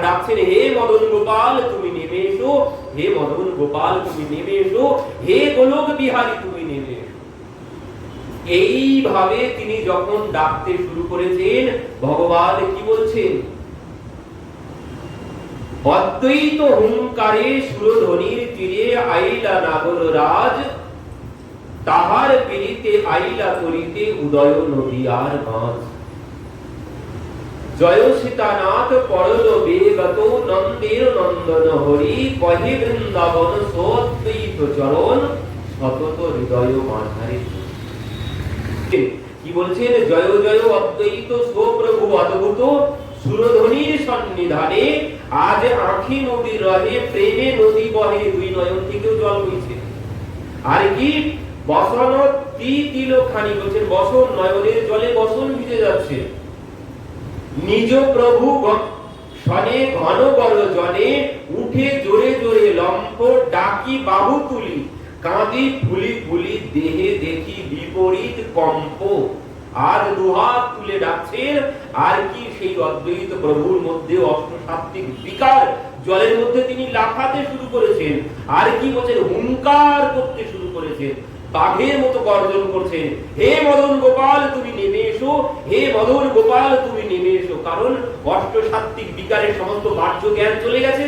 ডাকছেন, হে মদন গোপাল তুমি নেমে এসো, হে মদন গোপাল তুমি নেমে এসো, হে গোলক বিহারী তুমি নেমে এসো। এইভাবে তিনি যখন ডাকতে শুরু করেছেন, ভগবান কি বলছেন? অদ্বৈত হুঙ্কারে সুরধ্বনির তীরে আইলা নাগর রাজ, তাহার পীড়িতে আইলা করিতে উদয় নদীয়ার মাঝ। জয় সীতানাথ পরল বেগত নন্দের নন্দন হরি, কহে বৃন্দাবন সোদ্বৈত চরণ সতত হৃদয় মাঝারে। কি বলছেন? জয় জয় অদ্বৈত সোপ্রভু অদ্ভুত, সুরধ্বনির সন্নিধানে আজ আঁখি নদীর রহে প্রেমে নদী বহে, দুই নয়ন থেকেও জল বইছে। আর কি বসন তিল খানি বলছেন, বসন নয়নের জলে বসন ভিজে যাচ্ছে। নিজ প্রভু শনে ঘন বড় জনে, উঠে জোরে জোরে লম্ফ ডাকি বাহু তুলি, কাঁদি ফুলি ফুলি দেহে দেখি বিপরীত কম্প। আর দুহাত তুলে ডাকছেন। আর কি সেই অদ্বৈত প্রভুর মধ্যে অষ্টসাত্ত্বিক বিকার জলের মধ্যে তিনি লাফাতে শুরু করেছেন। আর কি বলছেন? হুঙ্কার করতে শুরু করেছেন, বাঘের মতো গর্জন করছেন, হে মদন গোপাল তুমি নেমে এসো, হে মদন গোপাল তুমি নেমে এসো। কারণ অষ্টসাত্ত্বিক বিকারের সমস্ত বাহ্য জ্ঞান চলে গেছে।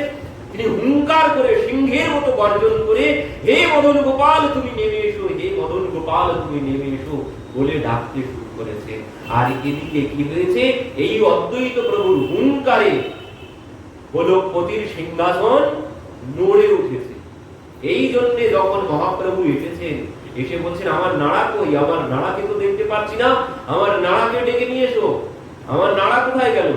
তিনি হুঙ্কার করে সিংহের মতো গর্জন করে, হে মদন গোপাল তুমি নেমে এসো, হে মদন গোপাল তুমি নেমে এসো বলে ডাকতে শুরু করেছে। আর এদিকে কি হয়েছে? এই অদ্বৈত প্রভুর হুঙ্কারে গোলকপতির সিংহাসন নড়ে উঠেছে। এই জন্য যখন মহাপ্রভু এসেছেন, এসে বলছেন আমার নাড়া কই, আমার নাড়াকে তো দেখতে পাচ্ছি না, আমার নাড়াকে ডেকে নিয়ে এসো, আমার নাড়া কোথায় গেল?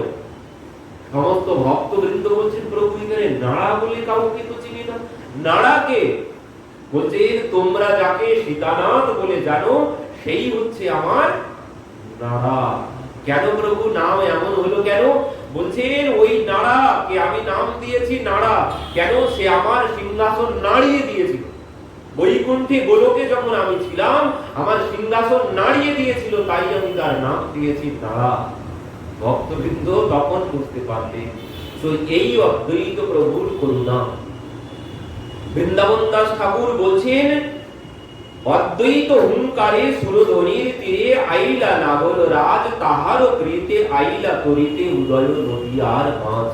সমস্ত ভক্তবৃন্দ বলছেন প্রভু এখানে নাড়া বলে কাউকে তো চিনি না। নাড়াকে বলছেন তোমরা যাকে সীতানাথ বলে জানো সেই হচ্ছে আমার নাড়া। কেন প্রভু নাম এমন হলো কেন? বলছেন ওই নাড়াকে আমি নাম দিয়েছি নাড়া। কেন? সে আমার সিংহাসন নাড়িয়ে দিয়েছিল। বৈকুণ্ঠে গোলকে যখন আমি ছিলাম আমার সিংহাসন নাড়িয়ে দিয়েছিল, তাই আমি তার নাম দিয়েছি নাড়া। ভক্তবৃন্দ তখন বুঝতে পারলেন তো এই অদ্বৈত প্রভুর করুণা। বৃন্দাবন দাস ঠাকুর বলছেন অদ্বৈত হুঙ্কারে সুরধ্বনির তীরে আইলা নাগর রাজ, তাহার প্রীতে আইলা তরিতে উদয় নদীয়ার মাঝ।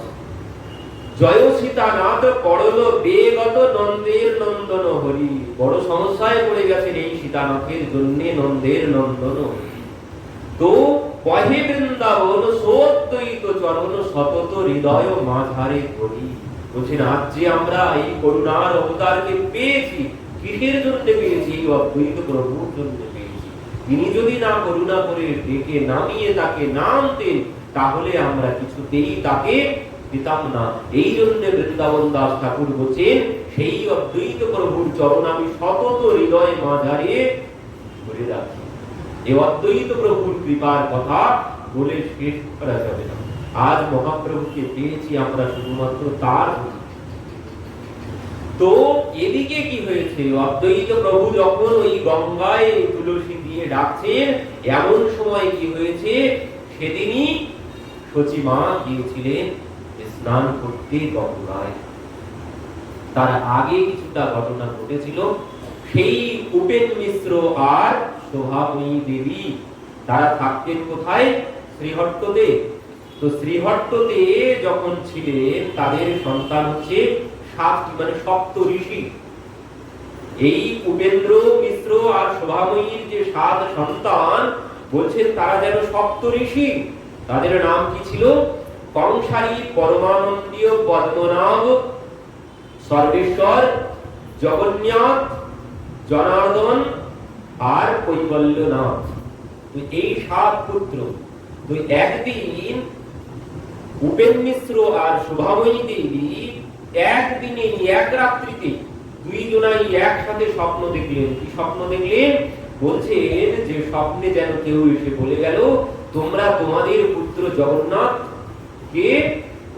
জয় সীতানাথ পড়ল বেগত নন্দের নন্দন হরি। বড় সমস্যায় পড়ে গেছেন এই সীতানাথের জন্য নন্দের নন্দন হরি। তো কহে বৃন্দাবন সোদ্বৈত চরণ সতত হৃদয় মাঝারে ধরি। বলছেন আজ যে আমরা এই করুণার অবতারকে পেয়েছি, কিসের জন্য পেয়েছি? এই অদ্বৈত প্রভুর জন্য পেয়েছি। তিনি যদি না করুণা করে ডেকে নামিয়ে তাকে নামতেন, তাহলে আমরা কিছুতেই তাকে পেতাম না। এই জন্য বৃন্দাবন দাস ঠাকুর বলছেন সেই অদ্বৈত প্রভুর চরণ আমি সতত হৃদয় মাঝারে ধরে রাখি। এই অদ্বৈত প্রভুর কৃপার কথা বলে শেষ করা যাবে না। আজ মহাপ্রভুকে পেয়েছি আমরা শুধুমাত্র তার। তো এদিকে কি হয়েছে? অদ্বৈত প্রভু যখন ওই গঙ্গায় তুলসী দিয়ে ডাকছেন, এমন সময় কি হয়েছে? সেদিনই সচিমা গিয়েছিলেন স্নান করতে গঙ্গায়। তার আগে কিছুটা ঘটনা ঘটেছিল। সেই উপেন মিশ্র আর শোভাময়ী দেবী তারা থাকতেন কোথায়? শ্রীহট্টতে। তো শ্রীহট্টতে যখন ছিলেন তাদের সন্তান হচ্ছে সপ্ত ঋষি। এই উপেন্দ্র মিশ্র আর শোভাময়ীর যে 7 সন্তান বলছেন তারা যেন সপ্ত ঋষি। তাদের নাম কি ছিল? কংসারী, পরমানন্দীয়, পদ্মনাভ, সর্বেশ্বর, জগন্নাথ, জনার্দন আর কৈবল্যনাথ। এই 7 পুত্র। তো একদিন উপেন মিশ্র আর শোভাময়ী দেবী একদিনে এক রাত্রিতে দুইজনাই একসাথে স্বপ্ন দেখলেন। কি স্বপ্ন দেখলেন? বলছেন যে স্বপ্নে যেন কেউ এসে বলে গেল তোমরা তোমাদের পুত্র জগন্নাথ কে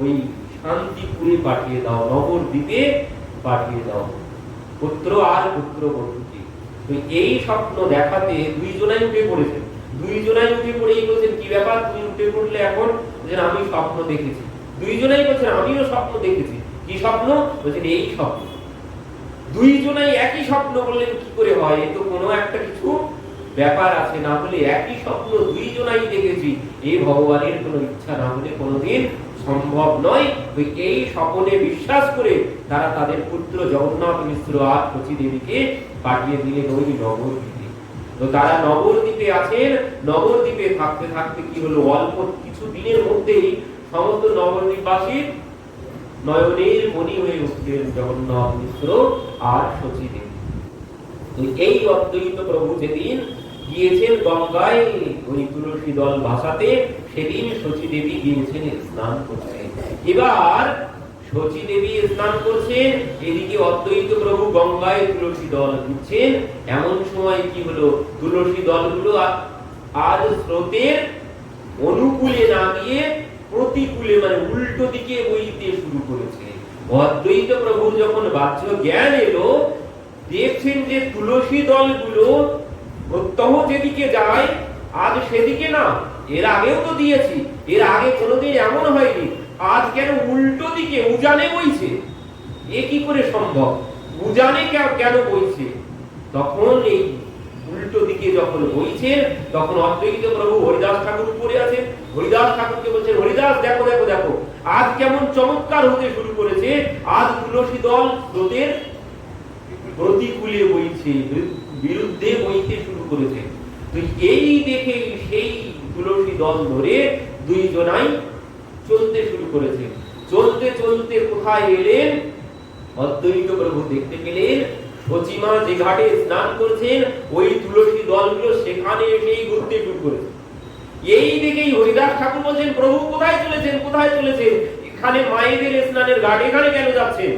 ওই শান্তিপুরে পাঠিয়ে দাও, নবদ্বীপে পাঠিয়ে দাও, পুত্র আর পুত্রবধূকে। তো এই স্বপ্ন দেখাতে দুইজনাই উঠে পড়েছেন। দুইজনাই উঠে পড়েই বলছেন কি ব্যাপার, তুমি উঠে পড়লে এখন? আমি স্বপ্ন দেখেছি। দুইজনাই বলছেন আমিও স্বপ্ন দেখেছি। কি স্বপ্ন? বলছেন এই স্বপ্ন। দুইজনাই একই স্বপ্ন বললেন, কি করে হয়? এ তো কোনো একটা কিছু ব্যাপার আছে, না হলে একই স্বপ্ন দুইজনাই দেখেছি, এই ভগবানের কোনো ইচ্ছা না হলে কোনোদিন সম্ভব নয়। তো এই স্বপ্নে বিশ্বাস করে তারা তাদের পুত্র জগন্নাথ মিশ্র আর শচী দেবীকে পাঠিয়ে দিলেন ওই নবদ্বীপে। তো তারা নবদ্বীপে আছেন। নবদ্বীপে থাকতে থাকতে কি হলো, অল্প কিছু দিনের মধ্যেই সমস্ত নবদ্বীপবাসীর নয়নের মণি হয়ে উঠলেন জগন্নাথ মিশ্র আর শচী দেবী। তো এই অদ্বৈত প্রভু যেদিন গিয়েছেন গঙ্গায় ওই তুলসী দল ভাসাতে, সেদিন শচী দেবী গিয়েছেন স্নান করতে। এবার শচী দেবী স্নান করছেন, এদিকে অদ্বৈত প্রভু গঙ্গায় তুলসী দল দিচ্ছেন। এমন সময় কি হলো, তুলসী দলগুলো আজ স্রোতের অনুকূলে না গিয়ে প্রতিকূলে, মানে উল্টো দিকে বইতে শুরু করেছে। অদ্বৈত প্রভুর যখন বাহ্য জ্ঞান এলো, দেখছেন যে তুলসী দলগুলো প্রত্যহ যেদিকে যায় আজ সেদিকে না, এর আগেও তো দিয়েছি, এর আগে কোনোদিন এমন হয়নি, আজ কেন উল্টো দিকে উজানে বইছে? এ কি করে সম্ভব? উজানে কেন বইছে? তখন এই উল্টো দিকে যখন বইছে, তখন অদ্বৈত প্রভু হরিদাস ঠাকুর উপরে আছেন। হরিদাস ঠাকুরকে বলছেন, হরিদাস দেখো দেখো দেখো, আজ কেমন চমৎকার হতে শুরু করেছে, আজ তুলসী দল স্রোতের প্রতিকূলে বইছে, বিরুদ্ধে বইতে শুরু করেছে। তো এই দেখে সেই তুলসী দল ধরে দুইজনাই চলতে শুরু করেছে। চলতে চলতে কোথায় এলেন, অদ্বৈত প্রভু দেখতে পেলেন শচীমা যে ঘাটে স্নান করছেন, ওই তুলসী দলগুলো সেখানে এসেই ঘুরতে শুরু করেছে। এই দেখেই হরিদাস ঠাকুর বলছেন, প্রভু কোথায় চলেছেন, কোথায় চলেছেন? এখানে মায়েদের স্নানের ঘাট, এখানে কেন যাচ্ছেন?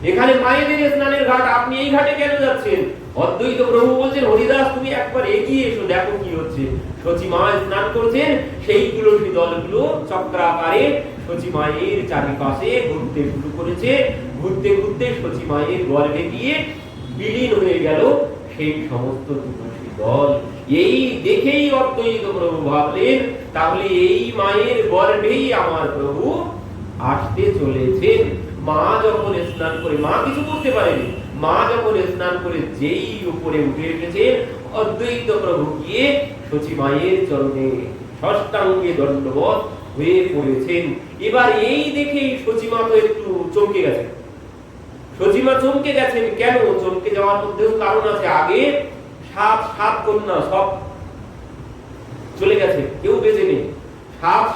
এখানে মায়েদের স্নানের ঘাট, আপনি এই ঘাটে কেন যাচ্ছেন? অদ্বৈত প্রভু বলছেন, হরিদাস তুমি একবার এগিয়ে এসো, দেখো কি হচ্ছে। শচী মা স্নান করছেন, সেই তুলসী দলগুলো চক্রাকারে শচী মায়ের চারিপাশে ঘুরতে শুরু করেছে। ঘুরতে ঘুরতে শচী মায়ের গর্ভে গিয়ে বিলীন হয়ে গেল সেই সমস্ত তুলসী দল। এই দেখেই অদ্বৈত প্রভু ভাবলেন, তাহলে এই মায়ের গর্ভেই আমার প্রভু আসতে চলেছেন। মা যখন স্নান করে, মা কিছু করতে পারেনি, মা যখন স্নান করে যেই উপরে উঠে এসেছেন, অদ্বৈত প্রভু গিয়ে শচী মায়ের চরণে ষষ্ঠাঙ্গে দণ্ডবত হয়ে পড়েছেন। এবার এই দেখেই শচীমা তো একটু চমকে গেছেন। শচীমা চমকে গেছেন কেন? চমকে যাওয়ার মধ্যেও কারণ আছে। আগে সাত কন্যা সব চলে গেছে, কেউ বেঁচে নেই।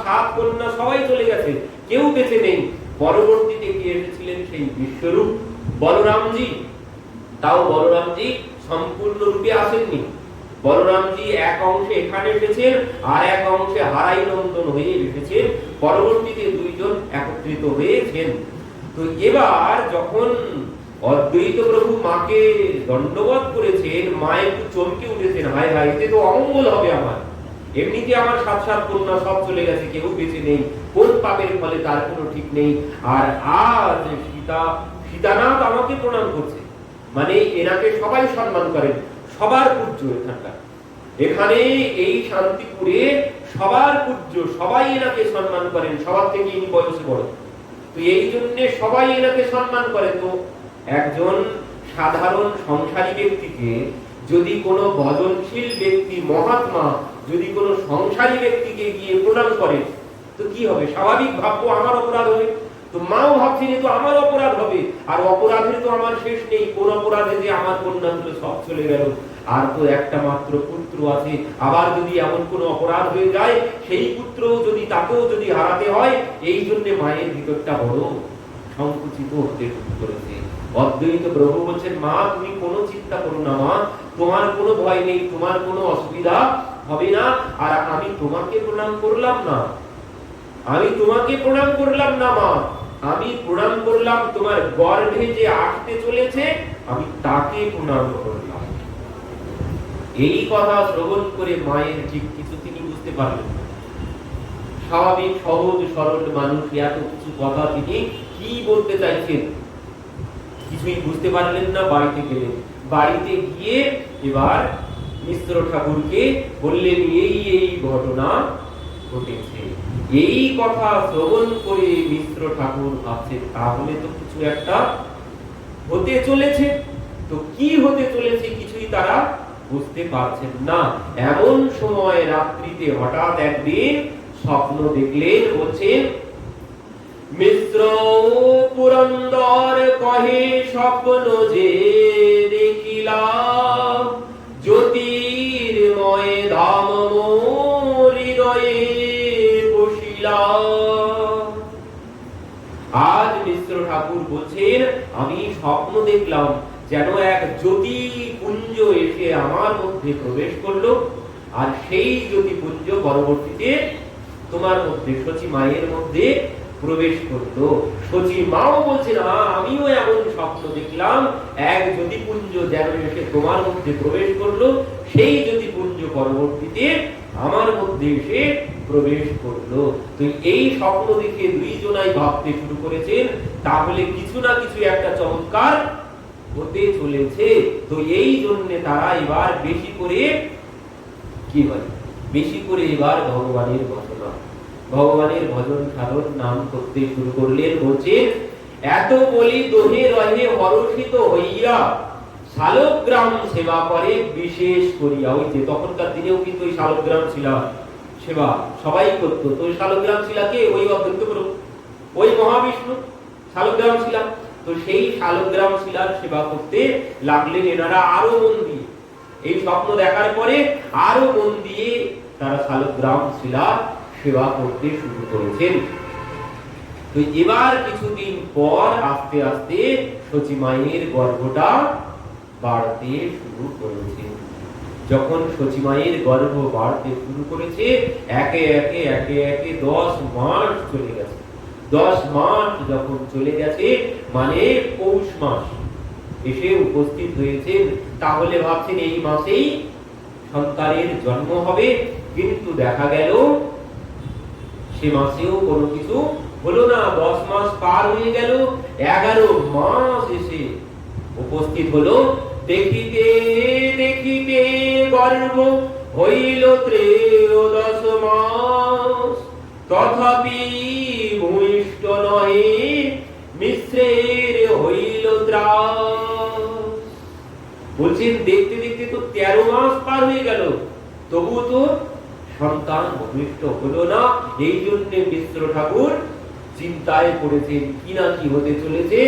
সাত কন্যা সবাই চলে গেছে, কেউ বেঁচে নেই। পরবর্তীতে কি এসেছিলেন সেই বিশ্বরূপ বলরামজি। তাও বলরামজি সম্পূর্ণ রূপে আসেননি। বলরামজি এক অংশে এখানে এসেছেন, আর এক অংশে হারাই নন্দন হয়ে এসেছেন। পরবর্তীতে দুইজন একত্রিত হয়েছেন। তো এবার যখন অদ্বৈত প্রভু মাকে দণ্ডবত করেছেন, মা একটু চমকে উঠেছেন, হায় হায়, এতে তো অমঙ্গল হবে আমার। এমনিতে আমার সাত কন্যা সব চলে গেছে, কেউ বেঁচে নেই, কোন পাপের ফলে তার কোনো ঠিক নেই। আর আজ সীতানাথ আমাকে প্রণাম করছে, মানে এনাকে সবাই সম্মান করেন, সবার পূজ্য। এখানে এই শান্তিপুরে সবার পূজ্য, সবাই এনাকে সম্মান করেন, সবার থেকে ইনি বয়সে বড়। তো এই জন্য সবাই এনাকে সম্মান করে। তো একজন সাধারণ সংসারী ব্যক্তিকে যদি কোনো ভজনশীল ব্যক্তি, মহাত্মা যদি কোনো সংসারী ব্যক্তিকে গিয়ে প্রণাম করে, তো কি হবে? স্বাভাবিক ভাববো আমার অপরাধ হবে। তো মাও ভাবছেন তো আমার অপরাধ হবে, আর অপরাধের তো আমার শেষ নেই। কোন অপরাধে যে আমার কন্যাগুলো সব চলে গেল, আর তো একটা মাত্র পুত্র আছে। আবার যদি এমন কোন অপরাধ হয়ে যায়, সেই পুত্র যদি তাকেও যদি হারাতে হয়, এই জন্য মায়ের ভিতরটা বড় সংকুচিত হতে শুরু করেছে। অদ্বৈত প্রভু বলছেন, মা তুমি কোনো চিন্তা করো না মা, তোমার কোনো ভয় নেই, তোমার কোনো অসুবিধা হবে না। আর আমি তোমাকে প্রণাম করলাম না, আমি তোমাকে প্রণাম করলাম না মা, আমি প্রণাম করলাম তোমার গর্ভে যে আসতে চলেছে, আমি তাকে প্রণাম করলাম। এই কথা শ্রবণ করে মায়ের ঠিক কিছু তিনি বুঝতে পারলেন না। স্বাভাবিক সহজ সরল মানুষ, এত কিছু কথা তিনি কি বলতে চাইছেন কিছুই বুঝতে পারলেন না। বাড়িতে গেলেন, বাড়িতে গিয়ে এবার মিশ্র ঠাকুরকে বললেন, এই এই ঘটনা ঘটেছে। এই কথা শ্রবণ করে মিশ্র ঠাকুর ভাবছে তাহলে তো কিছু একটা হতে চলেছে। তো কি হতে চলেছে কিছুই তারা বুঝতে পারছেন না। এমন সময় রাত্রিতে হঠাৎ একদিন স্বপ্ন দেখলেন। বলছেন, মিশ্র পুরন্দর কহে স্বপ্ন যে দেখিলা, জ্যোতির্ময় ধাম মোর হৃদয়ে বসিলা। আজ মিশ্র ঠাকুর বলছেন, আমি স্বপ্ন দেখলাম যেন এক জ্যোতি পুঞ্জ এসে আমার মধ্যে প্রবেশ করলো, আর সেই জ্যোতি পুঞ্জ পরবর্তীতে তোমার মধ্যে সচি মায়ের মধ্যে প্রবেশ করলো। সচি মাও বলছেন, আমিও এমন স্বপ্ন দেখলাম, এক জ্যোতিপুঞ্জ যেন এসে তোমার মধ্যে প্রবেশ করলো, সেই জ্যোতিপুঞ্জ পরবর্তীতে আমার মধ্যে এসে প্রবেশ করলো। তো এই স্বপ্ন দেখে দুইজনাই ভাবতে শুরু করেছেন তাহলে কিছু না কিছু একটা চমৎকার হতে চলেছে। তো এই জন্য তারা এবার বেশি করে কি হয়, বেশি করে এবার ভগবানের ঘটনা, ভগবানের ভজন সাধন নাম করতে শুরু করলেন। বলছেন, এত বলি দোহে রহে হর্ষিত হইয়া, শালগ্রাম সেবা করে বিশেষ করিয়া। ওই যে তখনকার দিনেও কিন্তু ওই শালগ্রাম শিলা সেবা সবাই করতো। তো শালগ্রাম শিলাকে ওই অদ্বৈত প্রভু, ওই মহাবিষ্ণু শালগ্রাম শিলা, তো সেই শালগ্রাম শিলার সেবা করতে লাগলেন এনারা আরো মন দিয়ে। এই স্বপ্ন দেখার পরে আরো মন দিয়ে তারা শালগ্রাম শিলা সেবা করতে শুরু করেছেন। তো এবার কিছুদিন পর আস্তে আস্তে সচি মায়ের গর্ভটা বাড়তে শুরু করেছে। যখন সচি মায়ের গর্ভ বাড়তে শুরু করেছে, একে একে একে একে 10 মাস চলে গেছে। 10 মাস যখন চলে গেছে, মানে পৌষ মাস এসে উপস্থিত হয়েছে, তাহলে ভাবছেন এই মাসেই সন্তানের জন্ম হবে। কিন্তু দেখা গেল সে মাসেও কোনো কিছু হলো না। 10 মাস পার হয়ে গেল, 11 মাস এসে উপস্থিত হলো। দেখিতে দেখিতে গর্ভ হইল 13 মাস, তথাপি ভূমিষ্ঠ নহে মিশ্রের হইল ত্রাস। বলছেন, দেখতে দেখতে তো 13 মাস পার হয়ে গেল, তবু তো সন্তান ভূমিষ্ঠ হলো না। এই জন্য মিশ্র ঠাকুর চিন্তায় পড়েছেন, কি না কি হতে চলেছে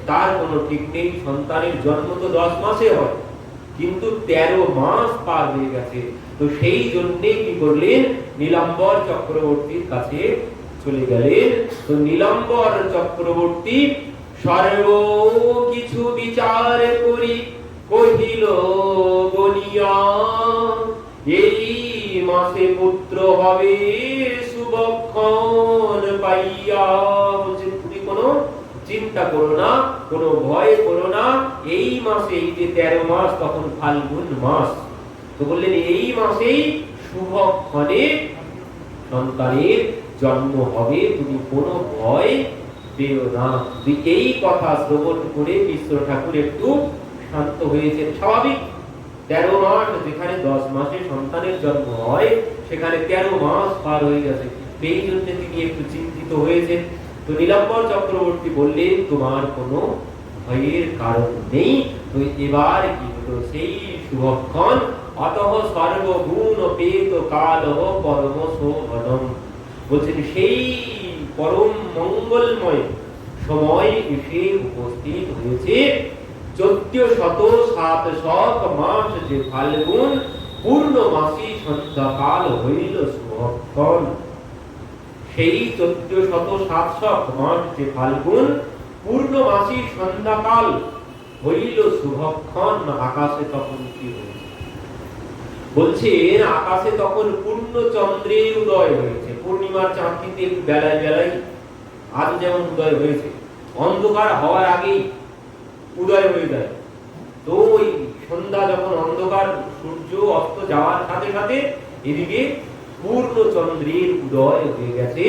তার কোনো ঠিক নেই। সন্তানের জন্ম তো 10 মাসে হয়, কিন্তু 13 মাস পার হয়ে গেছে। তো সেই জন্যে কি করলেন, নীলাম্বর চক্রবর্তীর কাছে চলে গেলেন। তো নীলাম্বর চক্রবর্তী সর্ব কিছু বিচার করি কহিল বলিয়া, এই মাসে পুত্র হবে শুভক্ষণ পাইয়া। বলছেন, তুমি কোনো চিন্তা করো না, কোনো ভয় করো না, এই মাসে, এই যে 13 মাস তখন ফাল্গুন মাস, তো বললেন এই মাসেই শুভক্ষণে সন্তানের জন্ম হবে, তুমি কোনো ভয় পেও না। এই কথা শ্রবণ করে মিশ্র ঠাকুর একটু শান্ত হয়েছেন। স্বাভাবিক, 13 মাস যেখানে 10 মাসে সন্তানের জন্ম হয়, সেখানে 13 মাস পার হয়ে গেছে। এই জন্য তিনি একটু চিন্তিত হয়েছেন। তো নীলাম্বর চক্রবর্তী বললেন, তোমার কোনো ভয়ের কারণ নেই। তো এবার কি হলো, সেই শুভক্ষণ অতঃ সর্বগুণ পেত কালহ পরম শোভনম। বলছেন, সেই পরম মঙ্গলময় সময় এসে উপস্থিত হয়েছে। 1407 মাস যে ফাল্গুন পূর্ণমাসী সন্ধ্যাকাল হইল শুভক্ষণ। সেই 1407 মাস যে ফাল্গুন পূর্ণমাসী সন্ধ্যাকাল হইল শুভক্ষণ। আকাশে তখন কি হয়েছে, বলছেন আকাশে তখন পূর্ণ চন্দ্রের উদয় হয়েছে। পূর্ণিমার চাঁদ কিন্তু একটু বেলায় বেলায় আজ যেমন উদয় হয়েছে, অন্ধকার হওয়ার আগেই উদয় হয়ে যায়। তো ওই সন্ধ্যা যখন অন্ধকার, সূর্য অস্ত যাওয়ার সাথে সাথে এদিকে পূর্ণ চন্দ্রের উদয় হয়ে গেছে।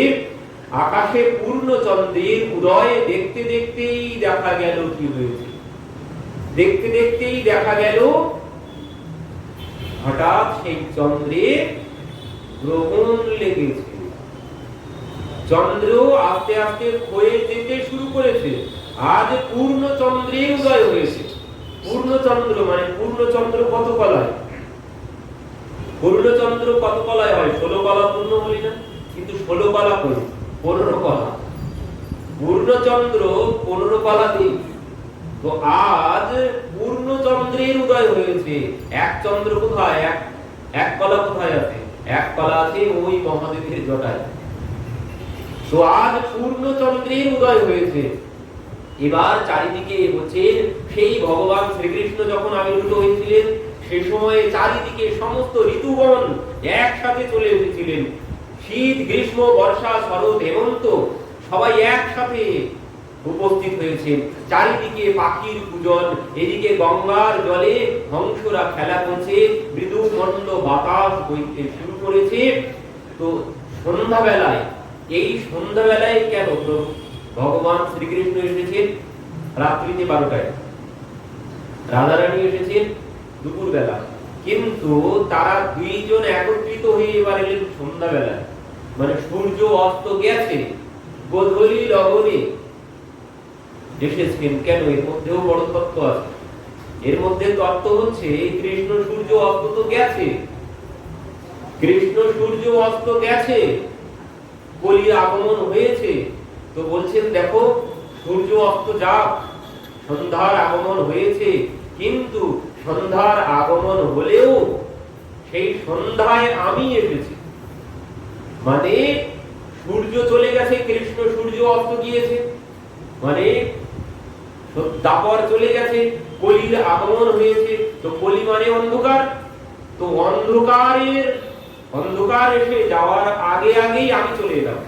আকাশে পূর্ণ চন্দ্রের উদয় দেখতে দেখতেই দেখা গেল কি হয়েছে, দেখতে দেখতেই দেখা গেল হঠাৎ সেই চন্দ্রে গ্রহণ লেগেছে। চন্দ্র আস্তে আস্তে ক্ষয়ে যেতে শুরু করেছে। আজ পূর্ণ চন্দ্রের উদয় হয়েছে। পূর্ণ চন্দ্র মানে পূর্ণ চন্দ্র কত কলায়? পূর্ণ চন্দ্র কত কলায় হয়? 16 কলা পূর্ণ হলি না, কিন্তু 16 কলা কই? 15 কলা। পূর্ণ চন্দ্র 15 কলা নেই। তো আজ পূর্ণ চন্দ্রের উদয় হয়েছে। এক চন্দ্র কোথায়? এক কলা কোথায় আছে? এক কলা আছে ওই মহাদেবের জটায়। তো আজ পূর্ণ চন্দ্রের উদয় হয়েছে। এবার চারিদিকে হচ্ছে সেই ভগবান শ্রীকৃষ্ণ যখন আবির্ভূত হয়েছিলেন, সে সময়ে চারিদিকে সমস্ত ঋতুগণ একসাথে চলে এসেছিলেন। শীত, গ্রীষ্ম, বর্ষা, শরৎ, হেমন্ত সবাই একসাথে উপস্থিত হয়েছে। চারিদিকে পাখির পূজন, এদিকে গঙ্গার জলে হংসরা খেলা করছে, মৃদু মন্দ বাতাস বইতে শুরু করেছে। তো সন্ধ্যাবেলায়, এই সন্ধ্যাবেলায় কেন ভগবান শ্রীকৃষ্ণ এসেছেন? রাত্রিতে 12টায়, রাধারানী এসেছেন দুপুর বেলা, কিন্তু তারা দুইজন একত্রিত হয়ে এবার এলেন সন্ধ্যাবেলায়। মানে সূর্য অস্ত গেছে, গোধূলি লগনে এসেছেন। কেন? এর মধ্যেও বড় তত্ত্ব আছে। এর মধ্যে তত্ত্ব হচ্ছে কৃষ্ণ সূর্য অস্ত তো গেছে, কৃষ্ণ সূর্য অস্ত গেছে, কলির আগমন হয়েছে। তো বলছেন দেখো সূর্য অস্ত যাক, সন্ধ্যার আগমন হয়েছে, কিন্তু সন্ধ্যার আগমন হলেও সেই সন্ধ্যায় আমি এসেছি। মানে সূর্য চলে গেছে, কৃষ্ণ সূর্য অস্ত গিয়েছে, মানে দাপর চলে গেছে, কলির আগমন হয়েছে। তো কলি মানে অন্ধকার। তো অন্ধকার এসে যাওয়ার আগে আগেই আমি চলে এলাম।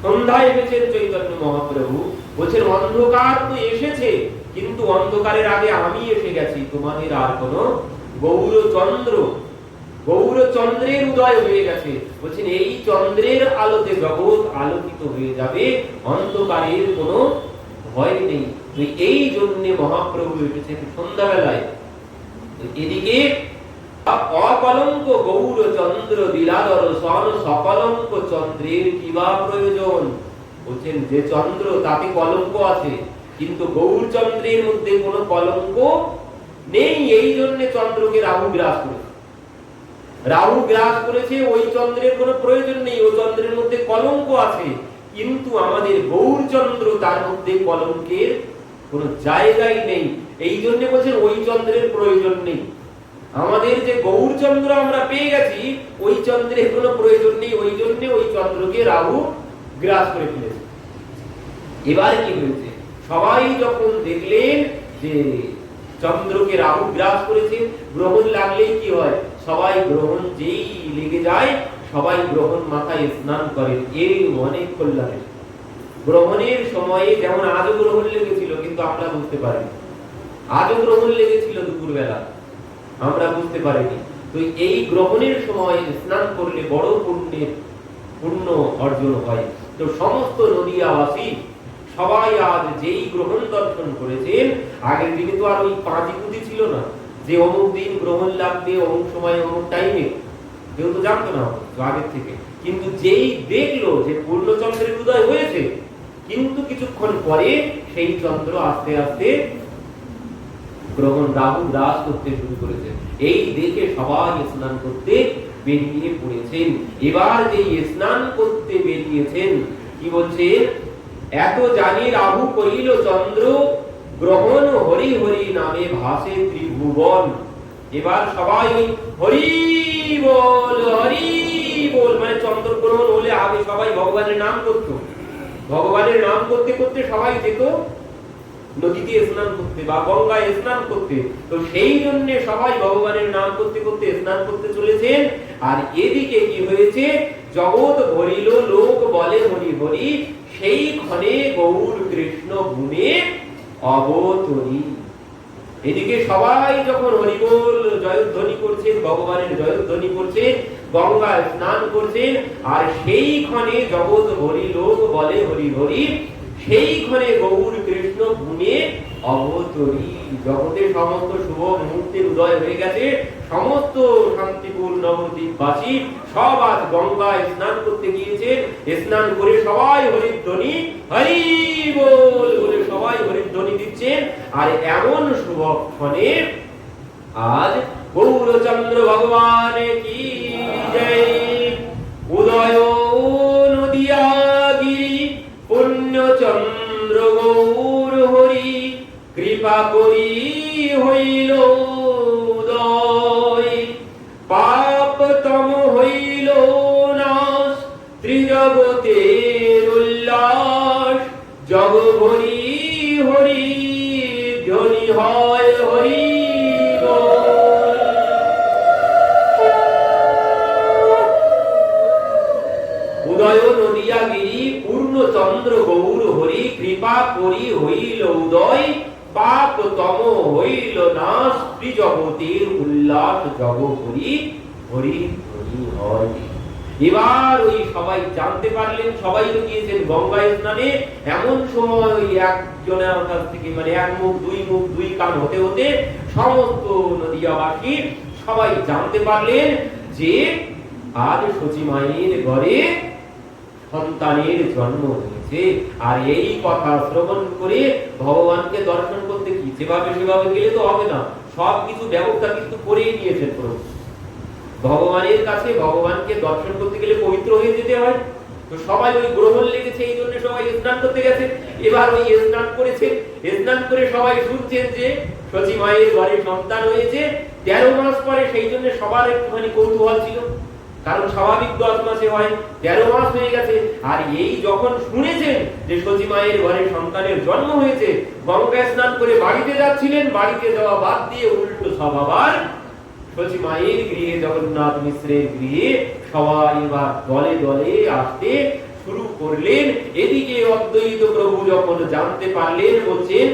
সন্ধ্যায় এসেছেন চৈতন্য মহাপ্রভু, বলছেন অন্ধকার তো এসেছে, কিন্তু অন্ধকারের আগে আমি এসে গেছি। তোমাদের আর কোনো গৌরচন্দ্রের উদয় হয়ে গেছে। বলছেন এই চন্দ্রের আলোতে জগৎ আলোকিত হয়ে যাবে, অন্ধকারের কোনো ভয় নেই। এই জন্য মহাপ্রভু এসেছেন সন্ধ্যাবেলায়। এদিকে অকলঙ্ক গৌরচন্দ্র বিলাদর সন সকলঙ্ক চন্দ্রের কিবা প্রয়োজন। বলছেন যে চন্দ্র তাতে কলঙ্ক আছে, কিন্তু গৌরচন্দ্রের মধ্যে কোনো কলঙ্ক নেই। এই জন্য চন্দ্রকে রাহু গ্রাস করেছে। রাহু গ্রাস করেছে, ওই চন্দ্রের কোনো প্রয়োজন নেই, ওই চন্দ্রের মধ্যে কলঙ্ক আছে। কিন্তু আমাদের গৌরচন্দ্র, তার মধ্যে কলঙ্কের কোনো জায়গাই নেই। এই জন্য বলছেন ওই চন্দ্রের প্রয়োজন নেই। আমাদের যে গৌরচন্দ্র আমরা পেয়ে গেছি, ওই চন্দ্রের কোনো প্রয়োজন নেই। ওই জন্য ওই চন্দ্রকে রাহু গ্রাস করে ফেলেছে। এবার কি হয়েছে? সবাই যখন দেখলেন যে চন্দ্রকে রাহু গ্রাস করেছে, গ্রহণ লাগলেই কি হয়? সবাই গ্রহণ যেই লেগে যায়, সবাই গ্রহণ মাথায় স্নান করেন। এই অনেক কল্যাণের গ্রহণের সময়ে, যেমন আজও গ্রহণ লেগেছিল, কিন্তু আমরা বুঝতে পারিনি। আজও গ্রহণ লেগেছিল দুপুর বেলা, আমরা বুঝতে পারিনি। তো এই গ্রহণের সময় স্নান করলে বড় পুণ্য অর্জন হয়। তো সমস্ত নদীয়াবাসী সবাই আজ যেই গ্রহণ দর্শন করেছেন, আগের দিনে তো আর ওই পাঁচিকুতি ছিল না যে অমুক দিন গ্রহণ লাগবে, অমুক সময়, অমুক টাইমে, কেউ তো জানতো না আগের থেকে। কিন্তু যেই দেখলো যে পূর্ণচন্দ্রের উদয় হয়েছে, কিন্তু কিছুক্ষণ পরে সেই চন্দ্র আস্তে আস্তে গ্রহণ রাহু গ্রাস করতে শুরু করেছে। এই দেখে সবাই স্নান করতে বেরিয়ে পড়েছেন। এবার যে স্নান করতে বেরিয়েছেন, কি বলছেন? এত জানি রাহু করিল চন্দ্র গ্রহণ, হরি হরি নামে ভাসে ত্রিভুবন। এবার সবাই হরি বল, হরি বল, মানে চন্দ্র গ্রহণ হলে আগে সবাই ভগবানের নাম করত। ভগবানের নাম করতে করতে সবাই যেত নদীতে স্নান করতে বা গঙ্গায় স্নান করতে। তো সেই জন্য সবাই ভগবানের নাম করতে করতে স্নান করতে চলেছেন। আর এদিকে কি হয়েছে? জগৎ ভরিল লোক বলে হরি হরি, সেই ক্ষণে গৌর কৃষ্ণ গুণে অবতরী। এদিকে সবাই যখন হরিবোল জয়ধ্বনি করছেন, ভগবানের জয়ধ্বনি করছেন, গঙ্গায় স্নান করছেন, আর সেই ক্ষণে জগৎ ভরি লোক বলে হরি হরি, সেই ক্ষণে গৌর কৃষ্ণ গুণে অবতরী। জগতে সমস্ত শুভ মুহূর্তের উদয় হয়ে গেছে, সমস্ত শান্তিপুর নবদ্বীপবাসী সব আজ গঙ্গায় স্নান করতে গিয়েছেন। স্নান করে সবাই হরিধ্বনি হরি বল বলে সবাই হরিধ্বনি দিচ্ছেন। আর এমন শুভ ক্ষণে আজ গৌরচন্দ্র ভগবান কি জয়। উদয় নদিয়াগিরি পুণ্যচন্দ্র গৌর হরি, কৃপা করি হইল উদয়। পাপ তম হইল নাশ, ত্রিজগতের উল্লাস। জগ ভরি হরি ধ্বনি হয় হরি বল। উদয় নদিয়াগিরি পূর্ণচন্দ্র গৌর হরি, কৃপা করি হইল উদয়। পাপ তম হইল নাশ, ত্রিজগতের উল্লাস। জগ হরি হরি ধ্বনি হয়। এবার ওই সবাই জানতে পারলেন, সবাই তো গিয়েছেন গঙ্গায় স্নানে। এমন সময় ওই একজনের কাছ থেকে মানে এক মুখ দুই কান হতে হতে সমস্ত নদিয়াবাসী সবাই জানতে পারলেন যে আজ সচি মায়ের ঘরে সন্তানের জন্ম হয়েছে। আর এই কথা শ্রবণ করে ভগবানকে দর্শন করতে কি যেভাবে সেভাবে গেলে তো হবে না, সবকিছু ব্যবস্থা কিন্তু করেই নিয়েছেন প্রভু। ভগবানের কাছে ভগবানকে দর্শন করতে গেলে পবিত্র হয়ে যেতে হয়। তো সবাই ওই গ্রহণ লেগেছে, এই জন্য সবাই স্নান করতে গেছে। এবার ওই স্নান করেছে, স্নান করে সবাই শুনছেন যে সচি মায়ের ঘরে সন্তান হয়েছে 13 মাস পরে। সেই জন্য সবার একটুখানি কৌতূহল ছিল, কারণ স্বাভাবিক 10 মাসে হয়, 13 মাস হয়ে গেছে। আর এই যখন শুনেছেন যে সচি মায়ের ঘরে সন্তানের জন্ম হয়েছে, গঙ্গায় স্নান করে বাড়িতে যাচ্ছিলেন। বাড়িতে যাওয়া বাদ দিয়ে উল্টো সব আবার সচি মায়ের গৃহে, জগন্নাথ মিশ্রের গৃহে সবাই এবার দলে দলে আসতে শুরু করলেন। এদিকে অদ্বৈত প্রভু যখন জানতে পারলেন, বলছেন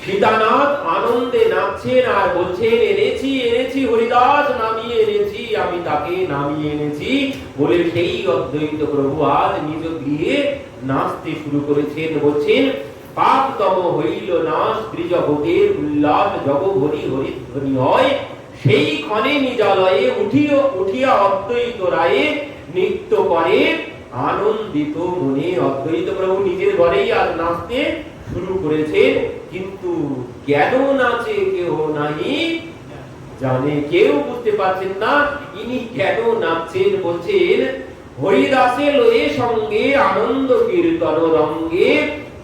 সীতানাথ আনন্দে নাচছেন আর বলছেন এনেছি এনেছি হরিদাস নামিয়ে এনেছি, আমি তাকে নামিয়ে এনেছি বলে সেই অদ্বৈত প্রভু আজ নিজ গৃহে নাচতে শুরু করেছেন। বলছেন পাপ তম হইল নাশ, ত্রিজগতের উল্লাস। জগ হরি হরি ধ্বনি হয়। সেই ক্ষণে নিজালয়ে উঠিয়া অদ্বৈত রায়ে নৃত্য করে আনন্দিত মনে। অদ্বৈত প্রভু নিজের ঘরেই আজ নাচতে শুরু করেছেন, কিন্তু কেন নাচে কেউ নাই জানে, কেউ বুঝতে পারছেন না ইনি কেন নাচছেন। বলছেন হরিদাসে লয়ে সঙ্গে আনন্দ কীর্তন রঙ্গে,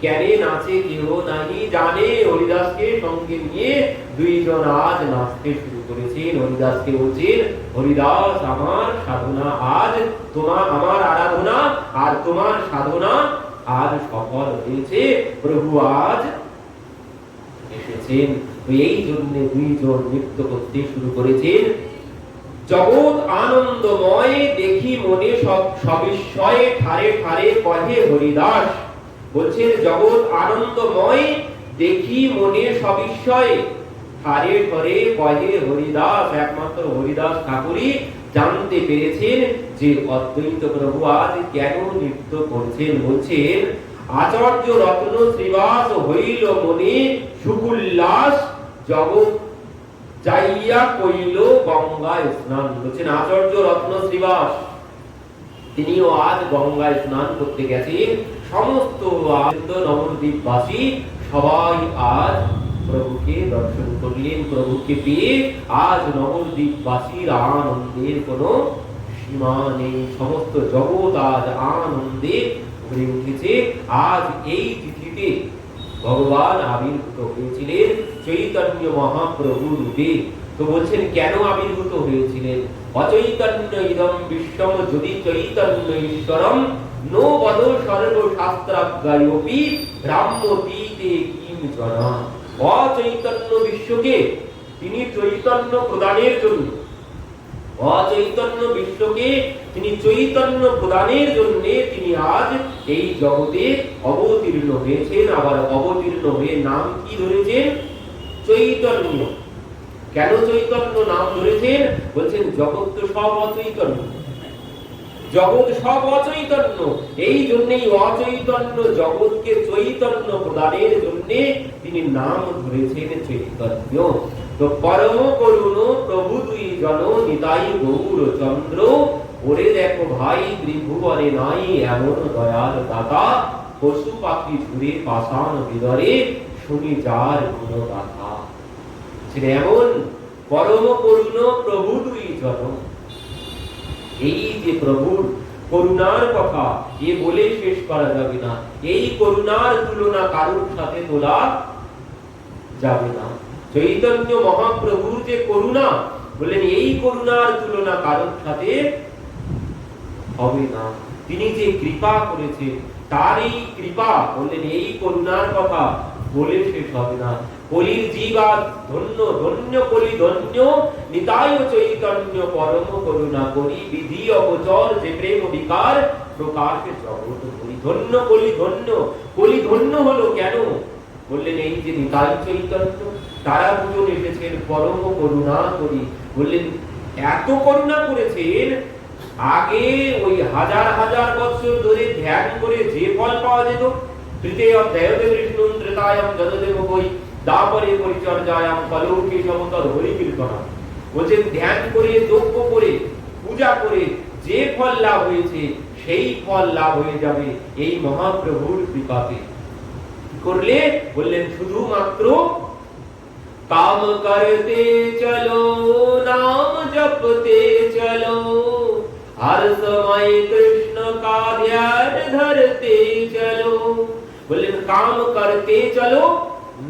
কেন নাচে কেউ নাই জানে। হরিদাসকে সঙ্গে নিয়ে দুইজন আজ নাচতে শুরু করেছেন। হরিদাসকে বলছেন হরিদাস আমার সাধনা আজ আমার আরাধনা আর তোমার সাধনা আজ সফল হয়েছে, প্রভু আজ এসেছেন। এই জন্য দুইজন নৃত্য করতে শুরু করেছেন। জগৎ আনন্দময় দেখি মনে সবিস্ময়ে ঠারে ঠারে কহে হরিদাস। বলছেন জগৎ আনন্দময় দেখি মনে সবিস্ময়ে ঠারে ঠারে কহে হরিদাস। একমাত্র হরিদাস ঠাকুরই জানতে পেরেছেন যে অদ্বৈত প্রভু আজ কেন নৃত্য করছেন। বলছেন আচার্য রত্ন শ্রীবাস হইল মনে সুকুল্লাস, জগৎ যাইয়া কইল গঙ্গায় স্নান। বলছেন আচার্য রত্ন শ্রীবাস তিনিও আজ গঙ্গায় স্নান করতে গেছেন। সমস্ত নবদ্বীপবাসী সবাই আজ প্রভুকে দর্শন করলেন। প্রভুকে পেয়ে আজ নবদ্বীপবাসীর আনন্দের কোনো সীমা নেই। সমস্ত জগৎ আজ আনন্দে ভরে উঠেছে। আজ এই তিথিতে ভগবান আবির্ভূত হয়েছিলেন চৈতন্য মহাপ্রভু রূপে। তো বলছেন কেন আবির্ভূত হয়েছিলেন? অচৈতন্য ইদম বিশ্বম যদি চৈতন্য ঈশ্বরম নো বদ সর্ব শাস্ত্রাজ্ঞায়োপি ব্রাহ্মতীতে কিম জনা। অচৈতন্য বিশ্বকে তিনি চৈতন্য প্রদানের জন্য, অচৈতন্য বিশ্বকে তিনি চৈতন্য প্রদানের জন্য তিনি আজ এই জগতে অবতীর্ণ হয়েছেন। আবার অবতীর্ণ হয়ে নাম কি ধরেছেন? চৈতন্য। কেন চৈতন্য নাম ধরেছেন? বলছেন জগৎ তো সব অচৈতন্য, জগৎ সব অচৈতন্য, এই জন্যই অচৈতন্য জগৎকে চৈতন্য প্রদানের জন্য তিনি নাম ধরেছেন চৈতন্য। তো পরম করুণ প্রভু দুই জন নিতাই গৌর চন্দ্র, ওরে দেখো ভাই ত্রিভুবনে নাই এমন দয়াল দাতা, পশু পাখি ঘুরে পাষাণ হৃদয়ে শুনি যার গুণ গাথা। এমন পরম করুণ প্রভু দুই জন, এই যে প্রভুর করুণার কথা এ বলে শেষ করা যাবে না। এই করুণার তুলনা কারোর সাথে তোলা যাবে না। চৈতন্য মহাপ্রভুর যে করুণা, বললেন এই করুণার তুলনা কারোর সাথে হবে না। তিনি যে কৃপা করেছে তার এই কৃপা, বললেন এই করুণার কথা বলে শেষ হবে না। কলির জীবা ধন্য ধন্য কলি ধন্য, নিতাই চৈতন্য পরম করুণা করি, বিধি অগোচর যে প্রেম বিকার প্রকাশে জগৎ করি। ধন্য কলি ধন্য, কলি ধন্য হলো কেন? বললেন এই যে নিতাই চৈতন্য তারা দুজন এসেছেন পরম করুণা করি। বললেন এত করুণা করেছেন, আগে ওই হাজার হাজার বছর ধরে ধ্যান করে যে ফল পাওয়া যেত, তৃতীয় অধ্যায় বিষ্ণু ত্রেতায়াম যদদেব বই দাপরে পরিচর্যায়াম কলৌকি সমতর হরি কীর্তনা। বলছেন ধ্যান করে যজ্ঞ করে পূজা করে যে ফল লাভ হয়েছে সেই ফল লাভ হয়ে যাবে এই মহাপ্রভুর কৃপাতে। কি করলে? বললেন শুধুমাত্র काम करते चलो नाम जपते चलो, हर समय कृष्ण का ध्यान धरते चलो। বললেন কাম করতে চলো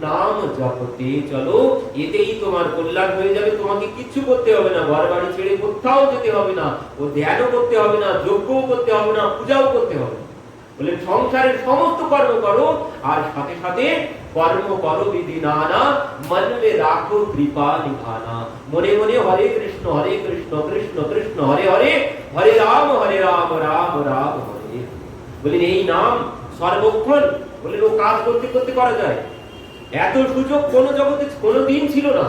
নাম জপতে চলো, এতেই তোমার কল্যাণ হয়ে যাবে। তোমাকে কিচ্ছু করতে হবে না, ঘর বাড়ি ছেড়ে কোথাও যেতে হবে না, ও ধ্যানও করতে হবে না, যজ্ঞও করতে হবে না, পূজাও করতে হবে না। বললেন সংসারের সমস্ত কর্ম করো আর সাথে সাথে কর্ম করো বিধি নানা, মন মে রাখো কৃপা নিধানা। মনে মনে হরে কৃষ্ণ কৃষ্ণ কৃষ্ণ হরে হরে, হরে রাম রাম রাম হরে। বললেন এই নাম সর্বক্ষণ, বললেন ও কাজ করতে করতে করা যায়। এত সুযোগ কোন জগতে কোনো দিন ছিল না।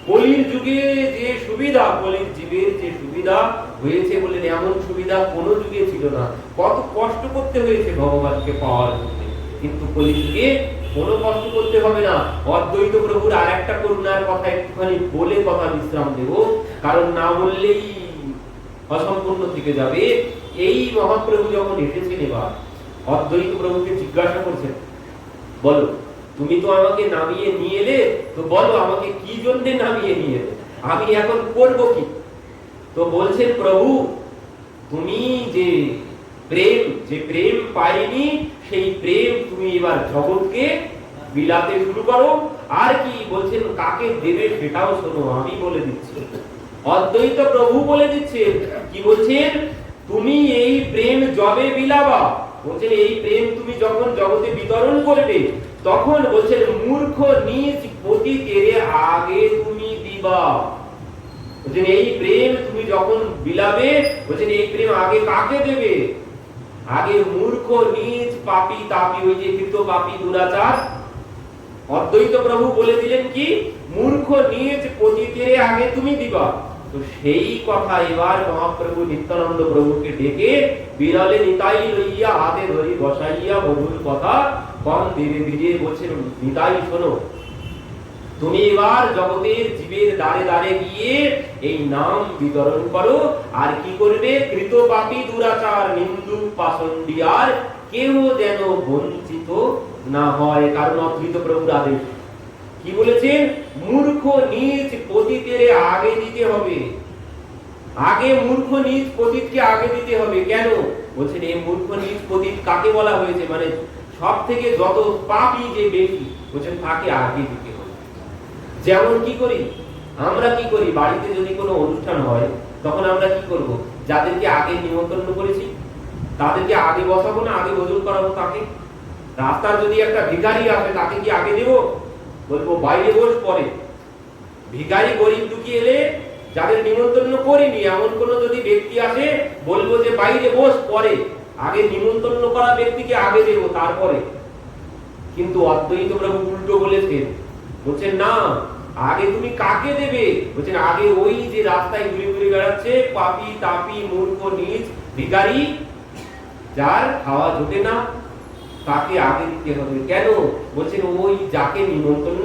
কলির যুগে যে সুবিধা, কলির জীবের যে সুবিধা হয়েছে, বললেন এমন সুবিধা কোন যুগে ছিল না। কত কষ্ট করতে হয়েছে ভগবানকে পাওয়ার জন্য, কিন্তু কলির যুগে কোনো কষ্ট করতে হবে না। অদ্বৈত প্রভুর আর একটা করুণার কথা একটুখানি বলে কথা বিশ্রাম দেব, কারণ না বললেই অসম্পূর্ণ থেকে যাবে। এই মহাপ্রভু যখন এসেছেন, এবার অদ্বৈত প্রভুকে জিজ্ঞাসা করছেন, বলো তুমি তো আমাকে নামিয়ে নিয়ে এলে, তো বলো আমাকে কি জন্য নামিয়ে নিয়ে এলে, আমি এখন করব কি? তো বলছেন প্রভু তুমি যে প্রেম পাইনি, সেই প্রেম তুমি এবার জগৎকে বিলাতে শুরু করো। আর কি বলছেন, কাকে দেবে সেটাও শোনো, আমি বলে দিচ্ছি। অদ্বৈত প্রভু বলে দিচ্ছেন, কি বলছেন, তুমি এই প্রেম যবে বিলাবা, বলছেন এই প্রেম তুমি যখন জগতে বিতরণ করবে, তখন বলছেন মূর্খ নিজ পতিতের আগে তুমি দিবা। বলছেন এই প্রেম তুমি যখন বিলাবে, বলছেন এই প্রেম আগে কাকে দেবে? আগে মূর্খ নিজ পাপী তাপী, ওই যে কৃত পাপী দুরাচার। অদ্বৈত প্রভু বলে দিলেন কি, মূর্খ নিজ পতিতের আগে তুমি দিবা। তো সেই কথা এবার মহাপ্রভু নিত্যানন্দ প্রভুকে ডেকে বিরলে নিতাই লইয়া হাতে ধরি বসাইয়া মধুর কথা কম ধীরে ধীরে বলছেন, নিতাই শোনো, তুমি এবার জগতের জীবের দ্বারে দ্বারে গিয়ে এই নাম বিতরণ করো। আর কি করবে? কৃত পাপী দুরাচার নিন্দুক পাষণ্ডিয়ার কেউ যেন বঞ্চিত না হয়। কারণ অদ্বৈত প্রভুর আদেশ কি বলেছেন, মূর্খ নিজ পতিতের আগে দিতে হবে। আগে মূর্খ নিজ পতিতকে আগে দিতে হবে। কেন? বলছেন এই মূর্খ নিজ পতিত কাকে বলা হয়েছে, মানে সব থেকে যত পাপী যে বেশি, বলছেন তাকে আগে দিতে হবে। যেমন কি করি আমরা, কি করি বাড়িতে যদি কোনো অনুষ্ঠান হয়, তখন আমরা কি করব, যাদেরকে আগে নিমন্ত্রণ করেছি তাদেরকে আগে বসাবো না আগে ভোজন করাবো? তাকে রাস্তার যদি একটা ভিখারি আসে, তাকে কি আগে দেব? বলবো বাইরে বস পরে। ভিখারি গরিব দুঃখী এলে, যাদের নিমন্ত্রণ করিনি এমন কোন যদি ব্যক্তি আসে, বলবো যে বাইরে বস পরে, আগে নিমন্ত্রণ করা ব্যক্তিকে আগে দেব তারপরে। কিন্তু অদ্বৈত প্রভু উল্টো বলেছেন, বলছেন না, আগে তুমি কাকে দেবে? বলছেন আগে ওই যে রাস্তায় ঘুরে ঘুরে বেড়াচ্ছে পাপী তাপী মূর্খ নিজ ভিখারি যার খাওয়া জোটে না তাকে আগে দিতে হবে। কেন? বলছেন ওই যাকে নিমন্ত্রণ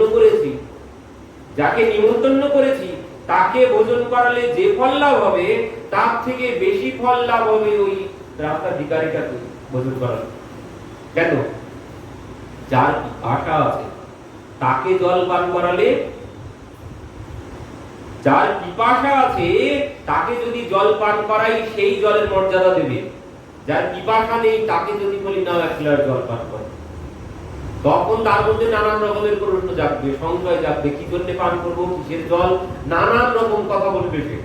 করেছি তাকে ভোজন করালে যে ফল লাভ হবে তার থেকে বেশি ফল লাভ হবে ওই রাস্তা ভিখারিটাকে ভোজন করালে। কেন? যার আশা আছে তাকে জল পান করালে, যার পিপাসা আছে তাকে যদি জল পান করাই সেই জলের মর্যাদা দেবে। যার পিপাসা নেই তাকে যদি বলি না এক গ্লাস জল পান করে, তখন তার মধ্যে নানান রকমের প্রশ্ন জাগবে, সংশয় জাগবে, কি জন্য পান করবো, কিসের জল, নানান রকম কথা বলবে সে।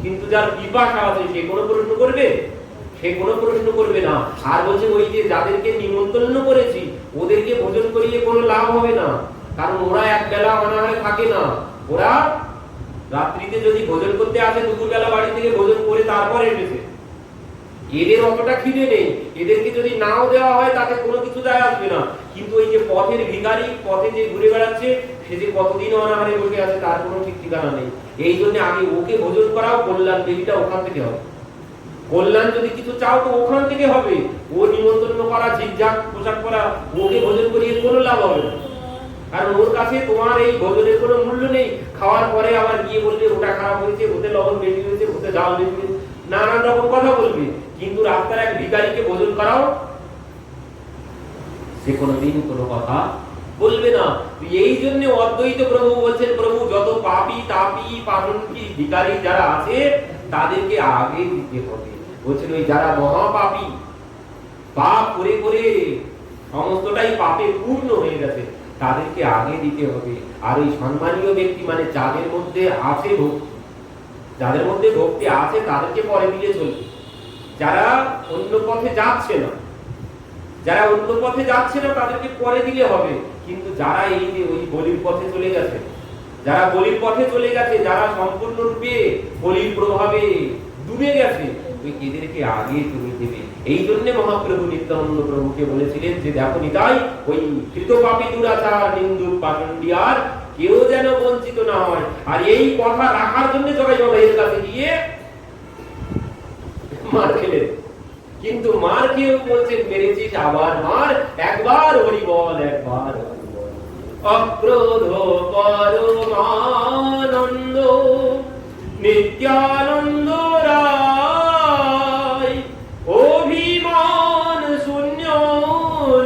কিন্তু যার পিপাসা আছে সে কোনো প্রশ্ন করবে? সে কোনো প্রশ্ন করবে না। আর বলছে ওই যে যাদেরকে নিমন্ত্রণ করেছি ওদেরকে ভোজন করিয়ে কোনো লাভ হবে না, কারণ ওরা এক বেলা অনাহারে থাকে না। ওরা রাত্রিতে যদি ভোজন করতে আসে দুপুরবেলা বাড়ি থেকে ভোজন করে তারপরে এসেছে, এদের অতটা খিদে নেই, এদেরকে যদি নাও দেওয়া হয় তাতে কোনো কিছু যায় আসবে না। কিন্তু ওই যে পথের ভিখারি, পথে যে ঘুরে বেড়াচ্ছে, সে যে কতদিন অনাহারে বসে আছে তার কোনো ঠিক ঠিকানা নেই। এই জন্য আগে ওকে ভোজন করাও, কল্যাণ দেবীটা ওখান থেকে হবে। কল্যাণ যদি কিছু চাও তো ওখান থেকে হবে। ও নিমন্ত্রণ করা, ঝিকঝাক পোশাক পরা, ওকে ভোজন করিয়ে কোনো লাভ হবে না, কারণ ওর কাছে তোমার এই ভোজনের কোনো মূল্য নেই। খাওয়ার পরে আবার গিয়ে বলবে ওটা খারাপ হয়েছে, ওতে লবণ বেশি হয়েছে, ওতে ডাল বেশি হয়েছে, নানান রকম কথা বলবে। কিন্তু রাস্তার এক ভিখারিকে ভোজন করাও, সে কোনোদিন কোনো কথা বলবে না। এই জন্য অদ্বৈত প্রভু বলছেন, প্রভু যত পাপী তাপী পাপী ভিখারি যারা আছে তাদেরকে আগে দিতে হবে। বলছেন ওই যারা মহাপাপী, পাপ করে করে সমস্তটাই পাপে পূর্ণ হয়ে গেছে, তাদেরকে আগে দিতে হবে। আর ওই সম্মানীয় ব্যক্তি মানে যাদের মধ্যে আছে ভক্তি, যাদের মধ্যে ভক্তি আছে তাদেরকে পরে দিলে চলবে। যারা অন্য পথে যাচ্ছে না, তাদেরকে পরে দিলে হবে। কিন্তু যারা এই যে ওই বলির পথে চলে গেছে, যারা সম্পূর্ণরূপে বলির প্রভাবে ডুবে গেছে, ওই এদেরকে আগে তুমি দেবে। এই জন্য মহাপ্রভু নিত্যানন্দ প্রভুকে বলেছিলেন যে দেখো নিতাই, ওই কৃতপাপী দুরাচার নিন্দুক পাষণ্ডিয়ার কেউ যেন বঞ্চিত না হয়। আর এই কথা রাখার জন্য জগাই বাবাইয়ের কাছে গিয়ে মার খেলেন। কিন্তু মার খেয়েও বলছেন মেরেছিস আবার মার, একবার হরি বল, একবার হরি বল। অক্রোধ পরমানন্দ নিত্যানন্দ রায়, অভিমান শূন্য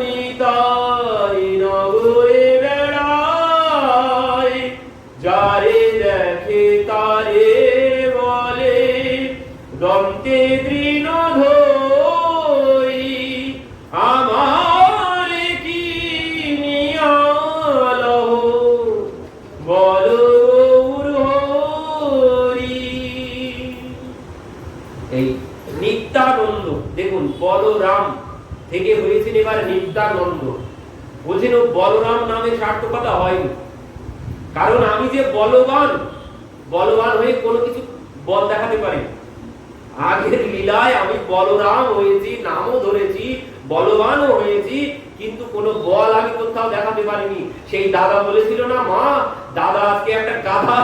নিতাই নগরে বেড়ায়, যারে দেখে তারে বলে দন্তে দৃঢ় ধরি, আমার কি নিয়ালো বল গৌর হরি। এই নিত্যানন্দ দেখুন, বলরাম থেকে হয়েছেন এবার নিত্যানন্দ। বলছেন ও বলরাম নামে সার্থকতা হয়নি, কারণ আমি যে বলবান হয়ে কোনো কিছু বল দেখাতে পারি। আগের লীলায় আমি বলরাম হয়েছি, নামও ধরেছি, বলবানও হয়েছি, কিন্তু কোনো বল আমি কোথাও দেখাতে পারিনি। সেই দাদা বলেছিল না, মা দাদা আজকে একটা গাধা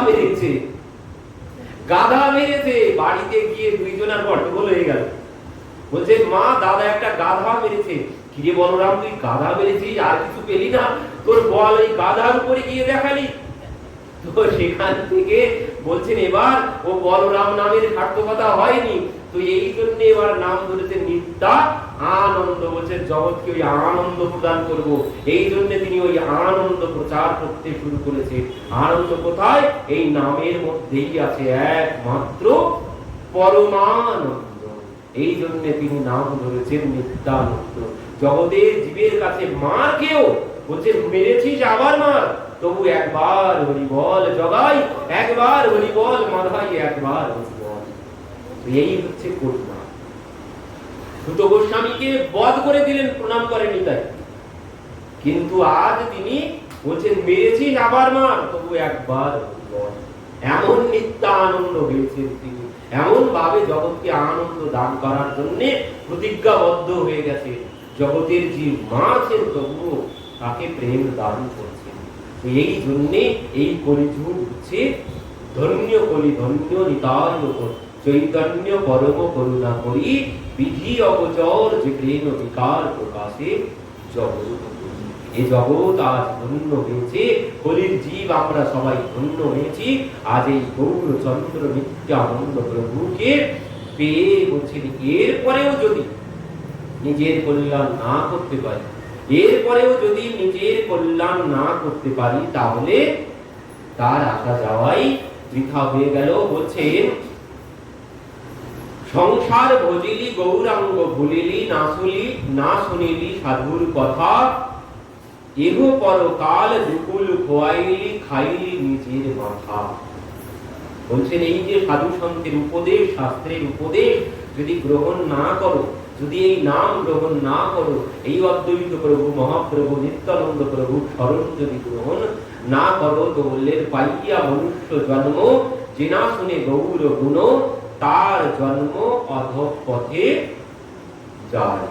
মেরেছে, বাড়িতে গিয়ে দুইজনের গন্ডগোল হয়ে গেল। বলছে মা দাদা একটা গাধা মেরেছে। কিরে বলরাম, তুই গাধা মেরেছিস, আর কিছু পেলি না? তোর বল এই গাধার উপরে গিয়ে দেখালি। তো সেখান থেকে বলছেন এবার ও বলরাম নামের সার্থকতা হয়নি, তো এই জন্য এবার নাম ধরেছে নিত্যা আনন্দ। বলছেন জগৎকে ওই আনন্দ প্রদান করব, এই জন্য তিনি ওই আনন্দ প্রচার করতে শুরু করেছে। আনন্দ কোথায়? এই নামের মধ্যেই আছে একমাত্র পরমানন্দ। এই জন্য তিনি নাম ধরেছেন নিত্যানন্দ। জগতের জীবের কাছে মার কেউ বলছে মেরেছিস আবার মার, তবু একবার হরি বল জগাই, একবার হরি বল মাধাই, একবার হরি বল। এই হচ্ছে করুণা। সুত গোস্বামীকে বধ করে দিলেন, প্রণাম করেনি তাই, কিন্তু আজ তিনি বলছেন মেরেছিস আবার মার, তবু একবার হরি বল। এমন নিত্যানন্দ হয়েছেন তিনি, এমন ভাবে জগৎকে আনন্দ দান করার জন্য প্রতিজ্ঞাবদ্ধ হয়ে গেছে। জগতের জীব মারছেন তবুও তাকে প্রেম দান করছেন। এই জন্যে এই কলিযুগ হচ্ছে ধন্য কলি, ধন্য নিতাই চৈতন্য পরম করুণা করি, বিধি অগোচর যে প্রেম বিকার প্রকাশে জগৎ। এ জগৎ আজ ধন্য হয়েছে, কলির জীব আমরা সবাই ধন্য হয়েছি। আজ এই গৌরচন্দ্র নিত্যানন্দ প্রভুকে পেয়ে বলছেন, এরপরেও যদি নিজের কল্যাণ না করতে পারি, এরপরেও যদি নিজের কল্যাণ না করতে পারি, তাহলে তার আসা যাওয়াই বৃথা হয়ে গেল। বলছেন, সংসার ভজিলি গৌরাঙ্গ ভুলিলি, না শুনিলি সাধুর কথা, এহ পরকাল দুকুল খোয়াইলি, খাইলি নিজের মাথা। বলছেন, এই যে সাধু সন্তের উপদেশ, শাস্ত্রের উপদেশ যদি গ্রহণ না করো, যদি এই নাম গ্রহণ না করো, এই অদ্বৈত প্রভু মহাপ্রভু নিত্যানন্দ প্রভু স্মরণ যদি গ্রহণ না করো, তো বললেন, পাইয়া মনুষ্য জন্ম, যে না শুনে গৌর গুণ, তার জন্ম অধঃপথে যায়।